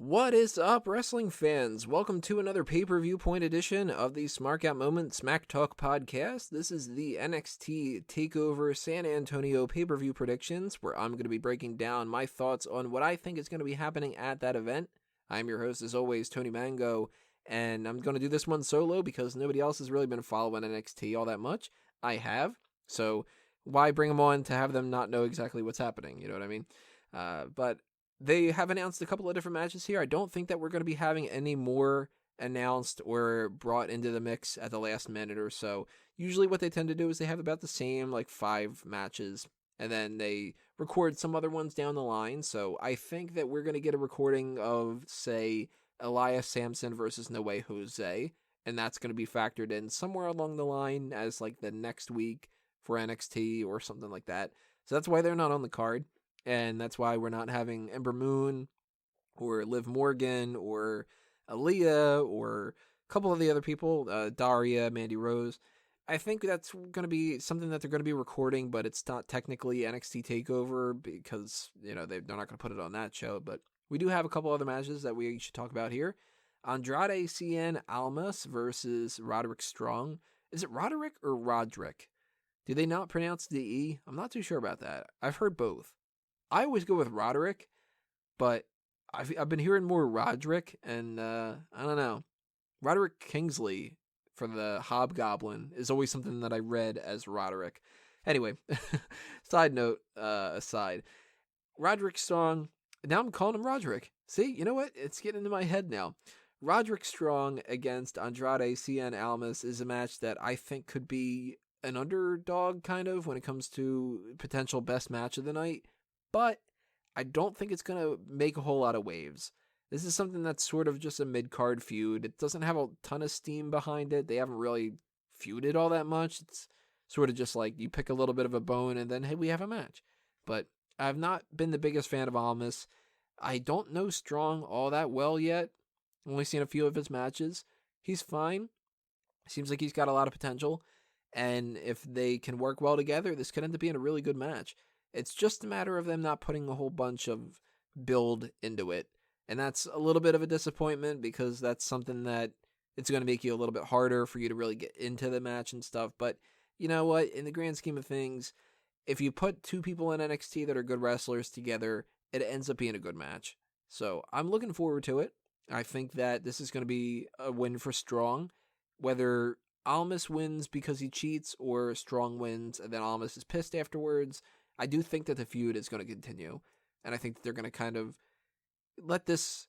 What is up, wrestling fans? Welcome to another Pay-Per-Viewpoint edition of the Smark Out Moment Smack Talk podcast. This is the NXT TAKEOVER San Antonio pay-per-view predictions, where I'm going to be breaking down my thoughts on what I think is going to be happening at that event. I'm your host, as always, Tony Mango, and I'm going to do this one solo because nobody else has really been following NXT all that much. I have, so why bring them on to have them not know exactly what's happening, you know what I mean? But they have announced a couple of different matches here. I don't think that we're going to be having any more announced or brought into the mix at the last minute or so. Usually what they tend to do is they have about the same, 5 matches, and then they record some other ones down the line. So I think that we're going to get a recording of, say, Elias Samson versus No Way Jose, and that's going to be factored in somewhere along the line as, the next week for NXT or something like that. So that's why they're not on the card. And that's why we're not having Ember Moon or Liv Morgan or Aaliyah or a couple of the other people, Daria, Mandy Rose. I think that's going to be something that they're going to be recording, but it's not technically NXT TakeOver because, they're not going to put it on that show. But we do have a couple other matches that we should talk about here. Andrade, Cien, Almas versus Roderick Strong. Is it Roderick or Roderick? Do they not pronounce the E? I'm not too sure about that. I've heard both. I always go with Roderick, but I've been hearing more Roderick, and I don't know. Roderick Kingsley for the Hobgoblin is always something that I read as Roderick. Anyway, side note aside, Roderick Strong, now I'm calling him Roderick. See, you know what? It's getting into my head now. Roderick Strong against Andrade Cien Almas is a match that I think could be an underdog kind of when it comes to potential best match of the night. But I don't think it's going to make a whole lot of waves. This is something that's sort of just a mid-card feud. It doesn't have a ton of steam behind it. They haven't really feuded all that much. It's sort of just like you pick a little bit of a bone and then, hey, we have a match. But I've not been the biggest fan of Almas. I don't know Strong all that well yet. Only seen a few of his matches. He's fine. Seems like he's got a lot of potential. And if they can work well together, this could end up being a really good match. It's just a matter of them not putting a whole bunch of build into it. And that's a little bit of a disappointment because that's something that it's going to make you a little bit harder for you to really get into the match and stuff. But you know what? In the grand scheme of things, if you put two people in NXT that are good wrestlers together, it ends up being a good match. So I'm looking forward to it. I think that this is going to be a win for Strong. Whether Almas wins because he cheats or Strong wins and then Almas is pissed afterwards, I do think that the feud is going to continue, and I think that they're going to kind of let this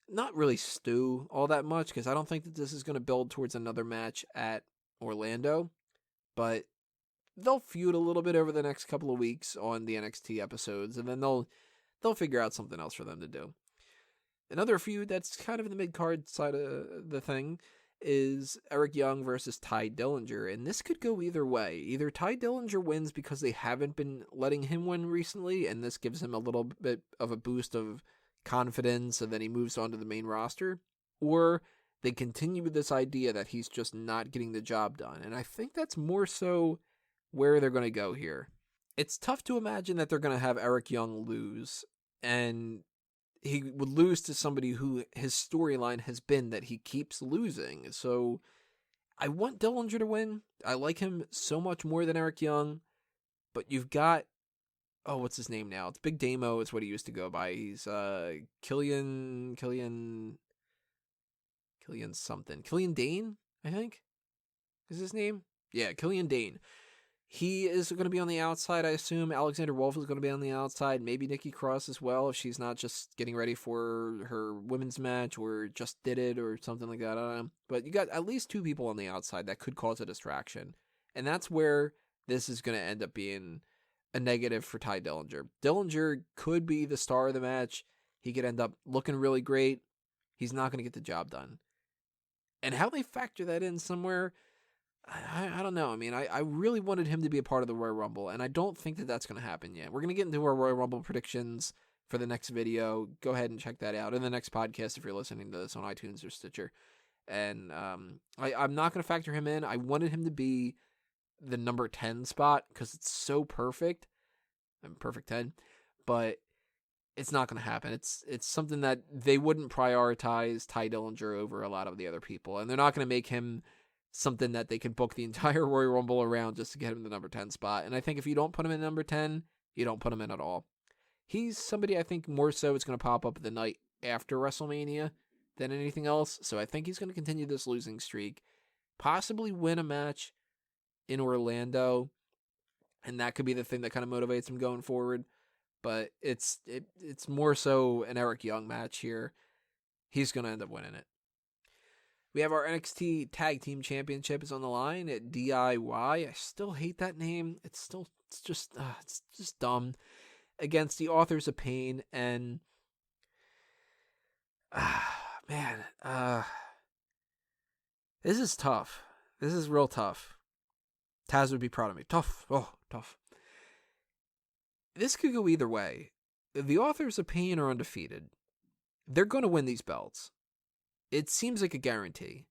not really stew all that much, because I don't think that this is going to build towards another match at Orlando, but they'll feud a little bit over the next couple of weeks on the NXT episodes, and then they'll figure out something else for them to do. Another feud that's kind of in the mid-card side of the thing is Eric Young versus Ty Dillinger, and this could go either way. Either Ty Dillinger wins because they haven't been letting him win recently, and this gives him a little bit of a boost of confidence, and then he moves on to the main roster, or they continue with this idea that he's just not getting the job done, and I think that's more so where they're going to go here. It's tough to imagine that they're going to have Eric Young lose, and he would lose to somebody who his storyline has been that he keeps losing. So I want Dillinger to win. I like him so much more than Eric Young. But you've got, what's his name now? It's Big Damo is what he used to go by. He's Killian something. Killian Dane, I think, is his name? Yeah, Killian Dane. He is going to be on the outside, I assume. Alexander Wolf is going to be on the outside. Maybe Nikki Cross as well, if she's not just getting ready for her women's match or just did it or something like that. I don't know. But you got at least 2 people on the outside that could cause a distraction. And that's where this is going to end up being a negative for Ty Dillinger. Dillinger could be the star of the match. He could end up looking really great. He's not going to get the job done. And how they factor that in somewhere, I don't know. I mean, I really wanted him to be a part of the Royal Rumble, and I don't think that that's going to happen yet. We're going to get into our Royal Rumble predictions for the next video. Go ahead and check that out in the next podcast if you're listening to this on iTunes or Stitcher. And I'm not going to factor him in. I wanted him to be the number 10 spot because it's so perfect. I'm perfect 10. But it's not going to happen. It's something that they wouldn't prioritize Ty Dillinger over a lot of the other people, and they're not going to make him something that they can book the entire Royal Rumble around just to get him the number 10 spot. And I think if you don't put him in number 10, you don't put him in at all. He's somebody I think more so it's going to pop up the night after WrestleMania than anything else. So I think he's going to continue this losing streak, possibly win a match in Orlando, and that could be the thing that kind of motivates him going forward. But it's more so an Eric Young match here. He's going to end up winning it. We have our NXT Tag Team Championship is on the line at DIY. I still hate that name. It's just dumb. Against the Authors of Pain, and this is tough. This is real tough. Taz would be proud of me. Tough. This could go either way. The Authors of Pain are undefeated. They're going to win these belts. It seems like a guarantee.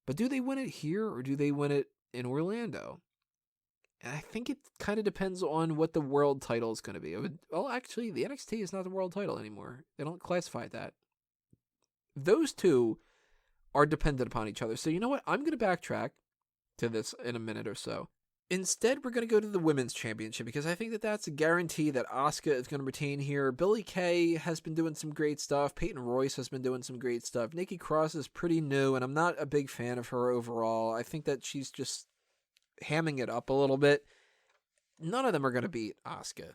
But do they win it here or do they win it in Orlando? And I think it kind of depends on what the world title is going to be. Well, actually, the NXT is not the world title anymore. They don't classify that. Those two are dependent upon each other. So you know what? I'm going to backtrack to this in a minute or so. Instead, we're going to go to the Women's Championship because I think that that's a guarantee that Asuka is going to retain here. Billie Kay has been doing some great stuff. Peyton Royce has been doing some great stuff. Nikki Cross is pretty new, and I'm not a big fan of her overall. I think that she's just hamming it up a little bit. None of them are going to beat Asuka.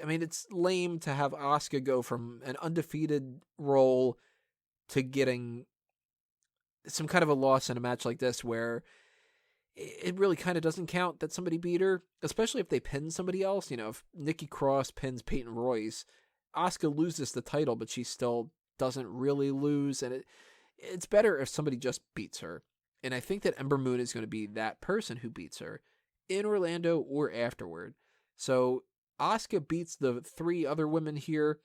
I mean, it's lame to have Asuka go from an undefeated role to getting some kind of a loss in a match like this where it really kind of doesn't count that somebody beat her, especially if they pin somebody else. You know, if Nikki Cross pins Peyton Royce, Asuka loses the title, but she still doesn't really lose, and it's better if somebody just beats her. And I think that Ember Moon is going to be that person who beats her in Orlando or afterward. So Asuka beats the three other women here.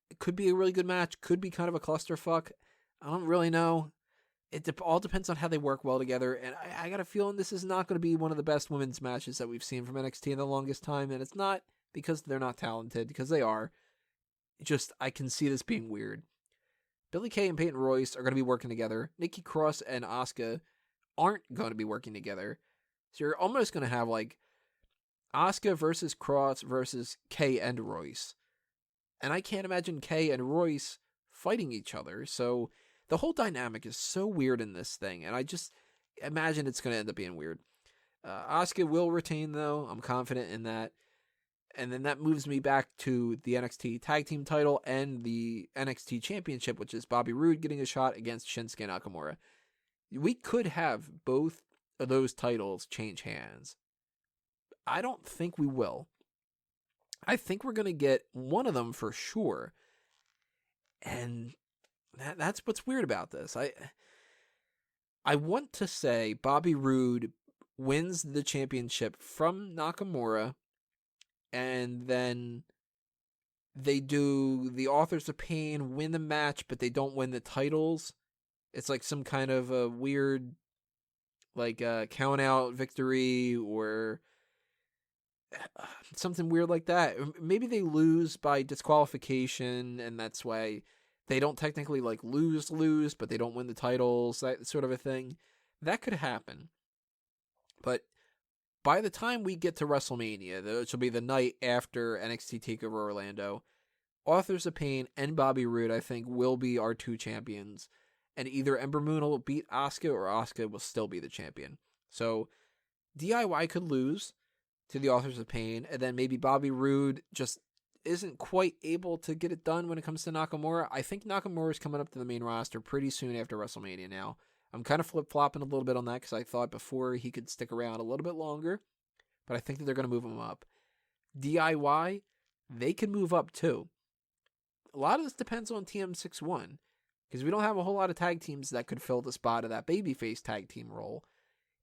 It could be a really good match, could be kind of a clusterfuck. I don't really know. It all depends on how they work well together, and I got a feeling this is not going to be one of the best women's matches that we've seen from NXT in the longest time, and it's not because they're not talented, because they are. Just, I can see this being weird. Billie Kay and Peyton Royce are going to be working together. Nikki Cross and Asuka aren't going to be working together. So you're almost going to have, like, Asuka versus Cross versus Kay and Royce. And I can't imagine Kay and Royce fighting each other, so the whole dynamic is so weird in this thing, and I just imagine it's going to end up being weird. Asuka will retain, though. I'm confident in that. And then that moves me back to the NXT Tag Team title and the NXT Championship, which is Bobby Roode getting a shot against Shinsuke Nakamura. We could have both of those titles change hands. I don't think we will. I think we're going to get one of them for sure. And that's what's weird about this. I want to say Bobby Roode wins the championship from Nakamura, and then they do the Authors of Pain win the match, but they don't win the titles. It's like some kind of a weird, like, count out victory or something weird like that. Maybe they lose by disqualification, and that's why they don't technically, like, lose, but they don't win the titles, that sort of a thing. That could happen. But by the time we get to WrestleMania, which will be the night after NXT TakeOver Orlando, Authors of Pain and Bobby Roode, I think, will be our two champions. And either Ember Moon will beat Asuka or Asuka will still be the champion. So DIY could lose to the Authors of Pain, and then maybe Bobby Roode just isn't quite able to get it done when it comes to Nakamura. I think Nakamura is coming up to the main roster pretty soon after WrestleMania now. I'm kind of flip-flopping a little bit on that because I thought before he could stick around a little bit longer, but I think that they're going to move him up. DIY, they can move up too. A lot of this depends on TM61 because we don't have a whole lot of tag teams that could fill the spot of that babyface tag team role.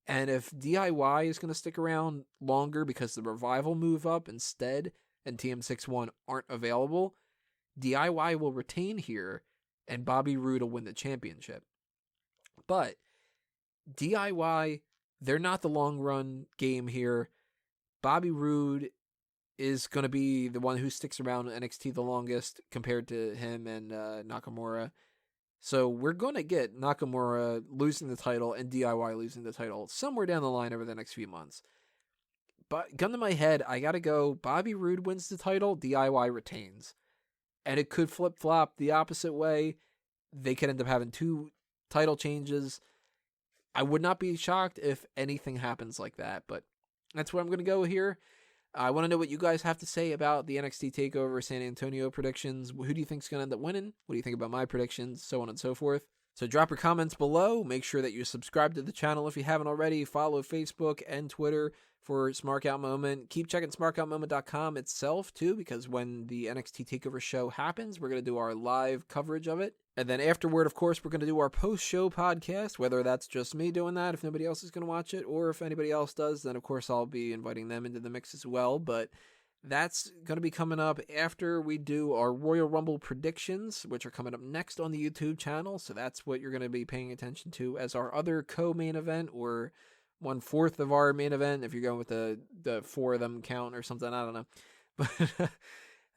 And if DIY is going to stick around longer because the Revival move up instead and TM61 aren't available, DIY will retain here and Bobby Roode will win the championship. But DIY, they're not the long run game here. Bobby Roode is going to be the one who sticks around NXT the longest compared to him and Nakamura. So we're going to get Nakamura losing the title and DIY losing the title somewhere down the line over the next few months. But gun to my head, I got to go Bobby Roode wins the title, DIY retains. And it could flip-flop the opposite way. They could end up having 2 title changes. I would not be shocked if anything happens like that, but that's where I'm going to go here. I want to know what you guys have to say about the NXT TakeOver San Antonio predictions. Who do you think is going to end up winning? What do you think about my predictions? So on and so forth. So drop your comments below. Make sure that you subscribe to the channel if you haven't already. Follow Facebook and Twitter for Smark Out Moment. Keep checking smarkoutmoment.com itself too, because when the NXT TakeOver show happens, we're going to do our live coverage of it. And then afterward, of course, we're going to do our post-show podcast, whether that's just me doing that, if nobody else is going to watch it, or if anybody else does, then of course I'll be inviting them into the mix as well. But that's going to be coming up after we do our Royal Rumble predictions, which are coming up next on the YouTube channel. So that's what you're going to be paying attention to as our other co-main event, or 1/4 of our main event, if you're going with the 4 of them count or something, I don't know. But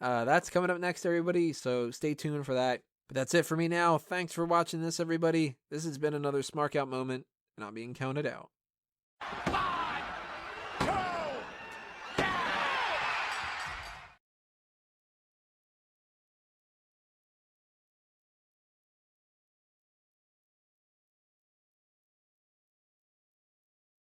that's coming up next, everybody, so stay tuned for that. But that's it for me now. Thanks for watching this, everybody. This has been another Smark Out Moment, and I'm being counted out.